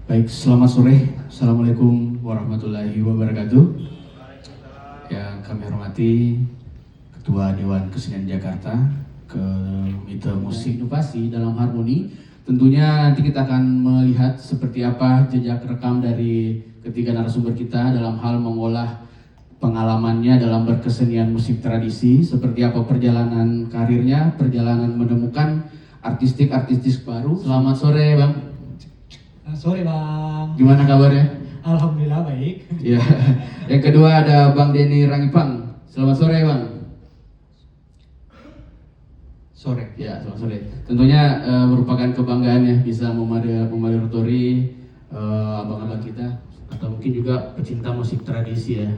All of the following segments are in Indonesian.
Baik, selamat sore. Assalamualaikum warahmatullahi wabarakatuh. Yang kami hormati Ketua Dewan Kesenian Jakarta, Komite Musik Inovasi dalam Harmoni. Tentunya nanti kita akan melihat seperti apa jejak rekam dari ketiga narasumber kita dalam hal mengolah pengalamannya dalam berkesenian musik tradisi, seperti apa perjalanan karirnya, perjalanan menemukan artistik baru. Selamat sore, Bang. Sore Bang. Gimana kabarnya? Alhamdulillah baik. Ya. Yang kedua ada Bang Denny Rangipang. Selamat sore, Bang. Sore. Ya, selamat sore. Tentunya merupakan kebanggaan ya bisa memoderatori abang-abang kita, atau mungkin juga pecinta musik tradisi ya,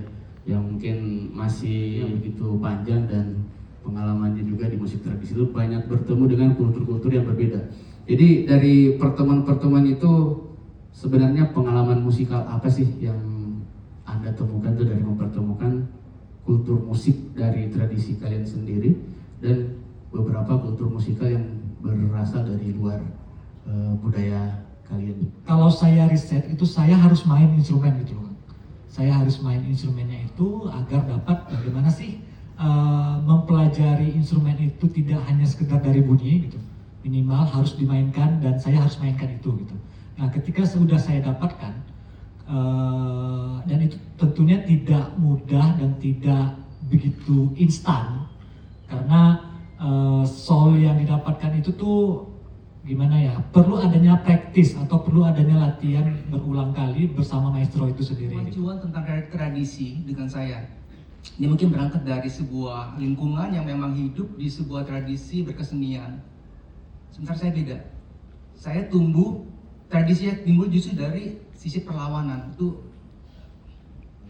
yang mungkin masih begitu panjang dan pengalamannya juga di musik tradisi itu banyak bertemu dengan kultur-kultur yang berbeda. Jadi dari pertemuan-pertemuan itu sebenarnya pengalaman musikal apa sih yang Anda temukan tuh dari mempertemukan kultur musik dari tradisi kalian sendiri dan beberapa kultur musikal yang berasal dari luar budaya kalian? Kalau saya riset itu saya harus main instrumen gitu loh. Saya harus main instrumennya itu agar dapat bagaimana sih mempelajari instrumen itu tidak hanya sekedar dari bunyi gitu. Minimal harus dimainkan dan saya harus mainkan itu gitu. Nah, ketika sudah saya dapatkan dan itu tentunya tidak mudah dan tidak begitu instan karena soul yang didapatkan itu tuh gimana ya, perlu adanya praktis atau perlu adanya latihan berulang kali bersama maestro itu sendiri. Kemajuan tentang tradisi dengan saya, ini mungkin berangkat dari sebuah lingkungan yang memang hidup di sebuah tradisi berkesenian. Sementara saya beda. Saya tumbuh, tradisinya timbul justru dari sisi perlawanan. Itu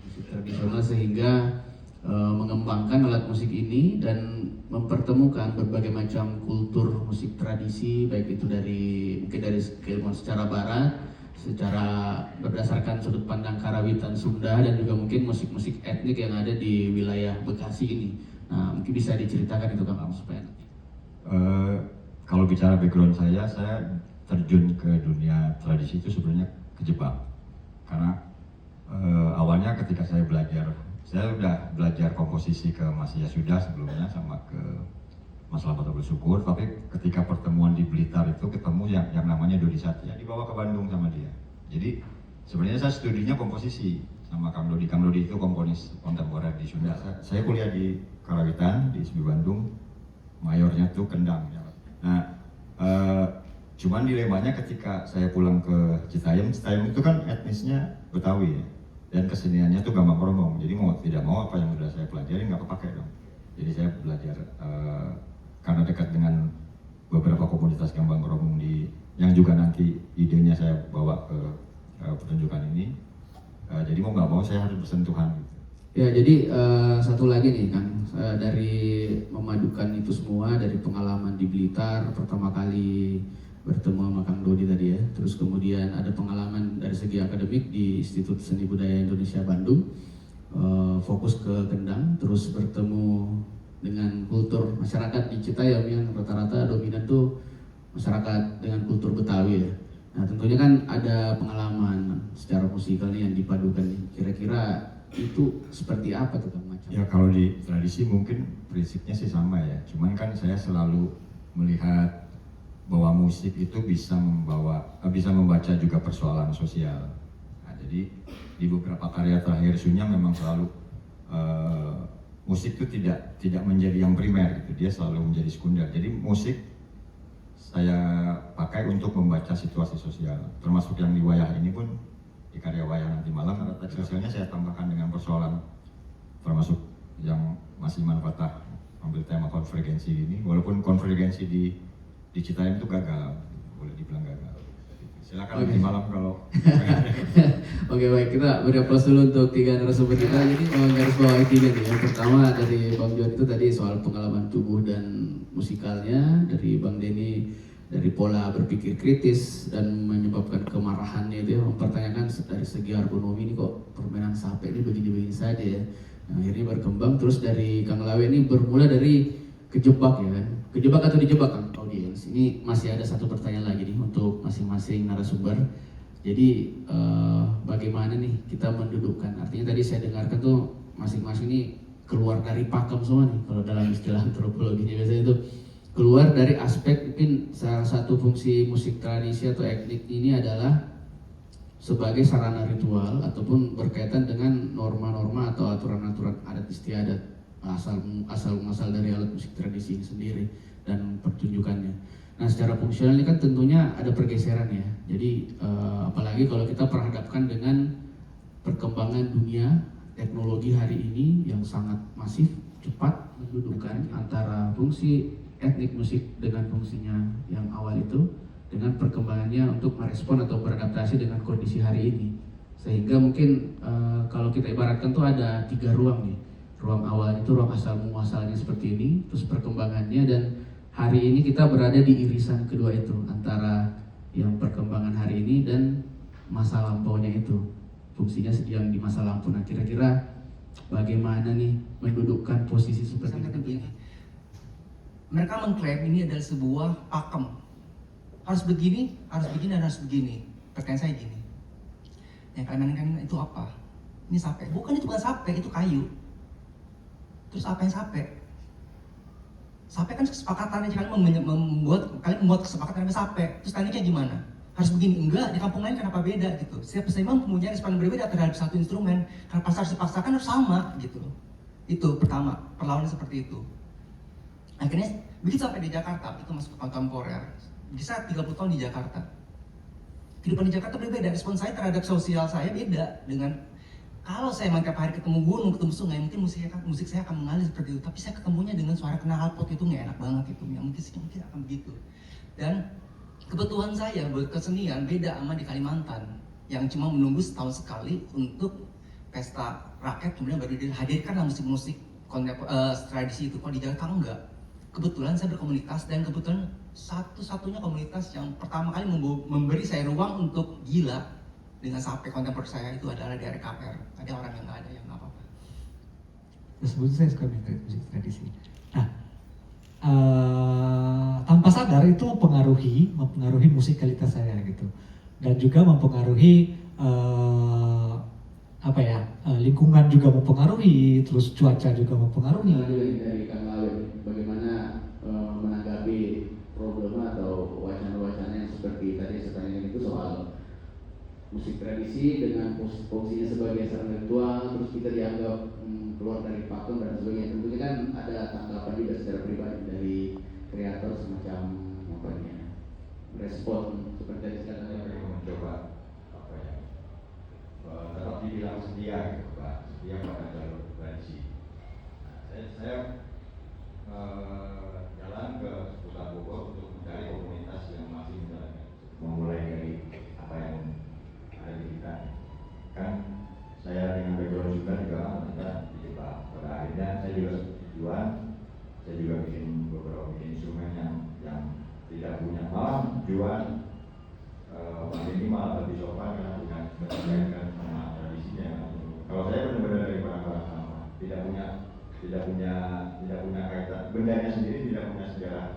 musik tradisional sehingga mengembangkan alat musik ini dan mempertemukan berbagai macam kultur musik tradisi, baik itu mungkin dari keilmuan secara barat, secara berdasarkan sudut pandang Karawitan Sunda, dan juga mungkin musik-musik etnik yang ada di wilayah Bekasi ini. Nah, mungkin bisa diceritakan itu Kang supaya kalau bicara background saya terjun ke dunia tradisi itu sebenarnya kejebak karena awalnya ketika saya udah belajar komposisi ke Mas Yasuda sebelumnya sama ke Mas Lamato Bersyukur, tapi ketika pertemuan di Blitar itu ketemu yang namanya Dodi Satya, dibawa ke Bandung sama dia. Jadi sebenarnya saya studinya komposisi sama Kang Dodi. Kang Dodi itu komponis kontemporer di Sunda. Saya kuliah di Karawitan di ISB Bandung, mayornya tuh Kendang. Nah, cuman dilemanya ketika saya pulang ke Citayam itu kan etnisnya Betawi ya, dan keseniannya tuh gambang kromong. Jadi mau tidak mau apa yang udah saya pelajari nggak kepake dong. Jadi saya belajar karena dekat dengan beberapa komunitas gambang kromong yang juga nanti idenya saya bawa ke pertunjukan ini. Jadi mau nggak mau saya harus bersentuhan. Ya, jadi satu lagi nih Kang, dari memadukan itu semua, dari pengalaman di Blitar pertama kali bertemu sama Kang Dodi tadi ya, terus kemudian ada pengalaman dari segi akademik di Institut Seni Budaya Indonesia Bandung, fokus ke Kendang, terus bertemu dengan kultur masyarakat di Citayam yang rata-rata dominan tuh masyarakat dengan kultur Betawi ya. Nah, tentunya kan ada pengalaman secara musikal nih yang dipadukan nih. Kira-kira itu seperti apa tuh Kang macam? Ya kalau di tradisi mungkin prinsipnya sih sama ya, cuman kan saya selalu melihat bahwa musik itu bisa membaca juga persoalan sosial. Nah, jadi di beberapa karya terakhir Sunya memang selalu musik itu tidak menjadi yang primer gitu, dia selalu menjadi sekunder. Jadi musik saya pakai untuk membaca situasi sosial, termasuk yang di wayah ini pun. Di karya wayang nanti malam, teks sosialnya saya tambahkan dengan persoalan termasuk yang Mas Iman Fatah ambil tema konvergensi ini, walaupun konvergensi di Citayam itu gagal, boleh dibilang gagal. Silakan nanti malam kalau Oke, baik, kita beri aplaus dulu untuk tiga narasumber kita. Jadi garis bawahi tiga nih. Yang pertama dari Bang John itu tadi soal pengalaman tubuh dan musikalnya, dari Bang Denny dari pola berpikir kritis dan menyebabkan kemarahannya itu ya, mempertanyakan dari segi ergonomi ini kok permainan sampai ini begini-begini saja ya. Nah, akhirnya berkembang. Terus dari Kang Lawe ini bermula dari kejebak ya kan, kejebak atau dijebak Kang audiens. Ini masih ada satu pertanyaan lagi nih untuk masing-masing narasumber. Jadi bagaimana nih kita mendudukkan? Artinya tadi saya dengarkan tuh masing-masing ini keluar dari pakem semua nih kalau dalam istilah antropologinya biasanya itu keluar dari aspek mungkin salah satu fungsi musik tradisi atau etnik ini adalah sebagai sarana ritual ataupun berkaitan dengan norma-norma atau aturan-aturan adat istiadat asal dari alat musik tradisi ini sendiri dan pertunjukannya. Nah, secara fungsional ini kan tentunya ada pergeseran ya. Jadi apalagi kalau kita perhadapkan dengan perkembangan dunia teknologi hari ini yang sangat masif, cepat mendudukan antara fungsi etnik musik dengan fungsinya yang awal itu dengan perkembangannya untuk merespon atau beradaptasi dengan kondisi hari ini. Sehingga mungkin kalau kita ibaratkan tuh ada 3 ruang nih. Ruang awal itu ruang asal muasalnya seperti ini, terus perkembangannya, dan hari ini kita berada di irisan kedua itu antara yang perkembangan hari ini dan masa lampaunya itu. Fungsinya sedang di masa lampu. Nah, kira-kira bagaimana nih mendudukkan posisi seperti Sampai itu? begini. Mereka mengklaim ini adalah sebuah pakem. Harus begini, dan harus begini. Pertanyaan saya gini. Yang kalian mainkan itu apa? Ini sape. Bukan, itu bukan sape, itu kayu. Terus apa yang sape? Sape kan kesepakatan aja, kalian membuat kesepakatan dengan sape. Terus tekniknya gimana? Harus begini, enggak, di kampung lain kenapa beda gitu. Setiap seniman mempunyai respon berbeda terhadap satu instrumen. Karena pas harus dipaksakan harus sama gitu. Itu pertama, perlawanan seperti itu. Akhirnya begitu sampai di Jakarta, itu masuk ke kontemporer. Bisa 30 tahun di Jakarta. Kehidupan di Jakarta berbeda, respon saya terhadap sosial saya beda dengan kalau saya tiap hari ketemu gunung, ketemu sungai, mungkin musik saya akan mengalir seperti itu. Tapi saya ketemunya dengan suara knalpot itu nggak enak banget itu, ya mungkin akan begitu. Dan kebutuhan saya buat kesenian beda sama di Kalimantan yang cuma menunggu setahun sekali untuk pesta rakyat kemudian baru dihadirkan musik-musik tradisi itu. Kalau di Jakarta enggak. Kebetulan saya berkomunitas dan kebetulan satu-satunya komunitas yang pertama kali memberi saya ruang untuk gila dengan sampai kontemporer saya itu adalah dari RKR. Ada orang yang nggak ada yang nggak apa-apa. Tersebut saya suka musik tradisi. Nah, tanpa sadar itu mempengaruhi musikalitas saya gitu, dan juga mempengaruhi lingkungan juga mempengaruhi, terus cuaca juga mempengaruhi. Dari Kang Lawe, bagaimana menanggapi problem atau wacana-wacana yang seperti tadi saya tanyakan itu soal musik tradisi dengan fungsinya sebagai sarana ritual, terus kita dianggap keluar dari pakem dan sebagainya. Tentunya kan ada tanggapan juga secara pribadi dari kreator semacam respon seperti yang saya katakan. Mencoba tetap dibilang setia gitu Pak, setia pada jalur tradisi. Saya jalan ke seputar Bogor untuk mencari komunitas yang masih menjalankan, memulai dari apa yang ada di kita. Kan saya dengan background juga kita dijebak. Pada akhirnya saya juga tujuan, saya juga bikin beberapa instrumen yang tidak punya, malah tujuan ini malah lebih sopan karena berkaitan sama tradisinya. Kalau saya benar-benar dari barang-barang sama, tidak punya kaitan, bendanya sendiri tidak punya sejarah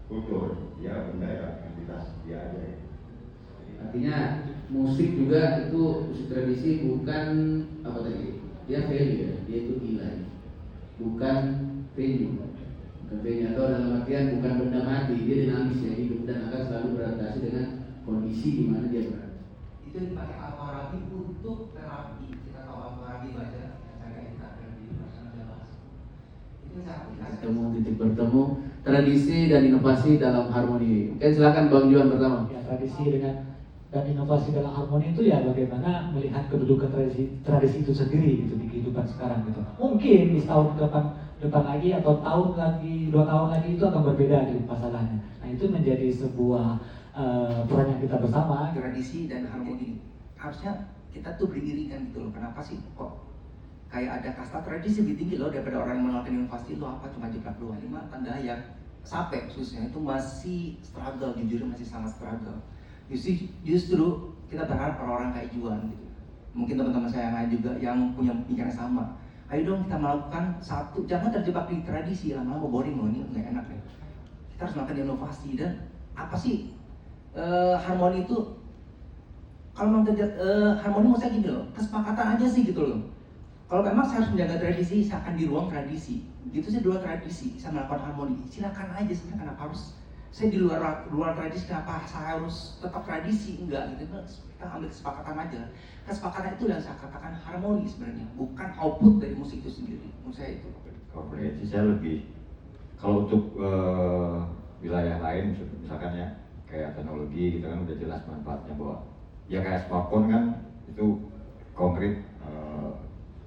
kultur, dia benda identitas dia aja. Artinya musik juga itu musik tradisi bukan apa tadi? Dia value ya, dia itu nilai, bukan venue. Bukan venue atau dalam artian bukan benda mati, dia dinamis ya, hidup dan akan selalu beradaptasi dengan kondisi di mana dia berada. Itu dipakai Al-Farabi untuk terapi. Kita tahu Al-Farabi baca saya kita di masyarakat jelas. Itu saya aplikasikan. Titik bertemu tradisi dan inovasi dalam harmoni. Oke, silakan Bang Juan pertama. Ya, tradisi dan inovasi dalam harmoni itu ya bagaimana melihat kedudukan tradisi itu sendiri gitu di kehidupan sekarang gitu. Mungkin di tahun depan lagi atau tahun lagi 2 tahun lagi itu akan berbeda di masalahnya. Nah, itu menjadi sebuah peran yang kita bersama. Tradisi dan harmoni harusnya kita tuh beriringan gitu loh. Kenapa sih kok kayak ada kasta tradisi lebih tinggi loh daripada orang yang melakukan inovasi? Lo apa cuma jeplak doang? Lima tanda yang Sape khususnya itu masih struggle, jujur masih sangat struggle. Justru kita berharap orang-orang kayak Juan gitu. Mungkin teman-teman saya yang lain juga yang punya pemikiran sama. Ayo dong kita melakukan satu, jangan terjebak di tradisi, lama-lama boring loh, ini nggak enak deh. Kita harus melakukan inovasi. Dan apa sih harmoni itu? Kalau memang terjadi harmoni, maksud saya gini loh, kesepakatan aja sih gitu loh. Kalau memang saya harus menjaga tradisi, saya akan di ruang tradisi. Gitu sih, di luar tradisi, saya melakukan harmoni. Silakan aja sebenarnya, kenapa harus saya di luar tradisi, kenapa saya harus tetap tradisi? Enggak gitu, kita ambil kesepakatan aja. Kesepakatan itu yang saya katakan harmoni sebenarnya, bukan output dari musik itu sendiri. Menurut saya itu. Kalau berarti saya lebih, kalau untuk wilayah lain misalkan ya kayak teknologi gitu kan udah jelas manfaatnya, bahwa ya kayak smartphone kan itu konkret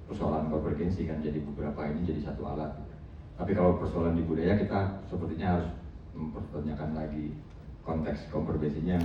persoalan konvergensi kan, jadi beberapa ini jadi satu alat. Tapi kalau persoalan di budaya kita sepertinya harus mempertanyakan lagi konteks konvergensinya.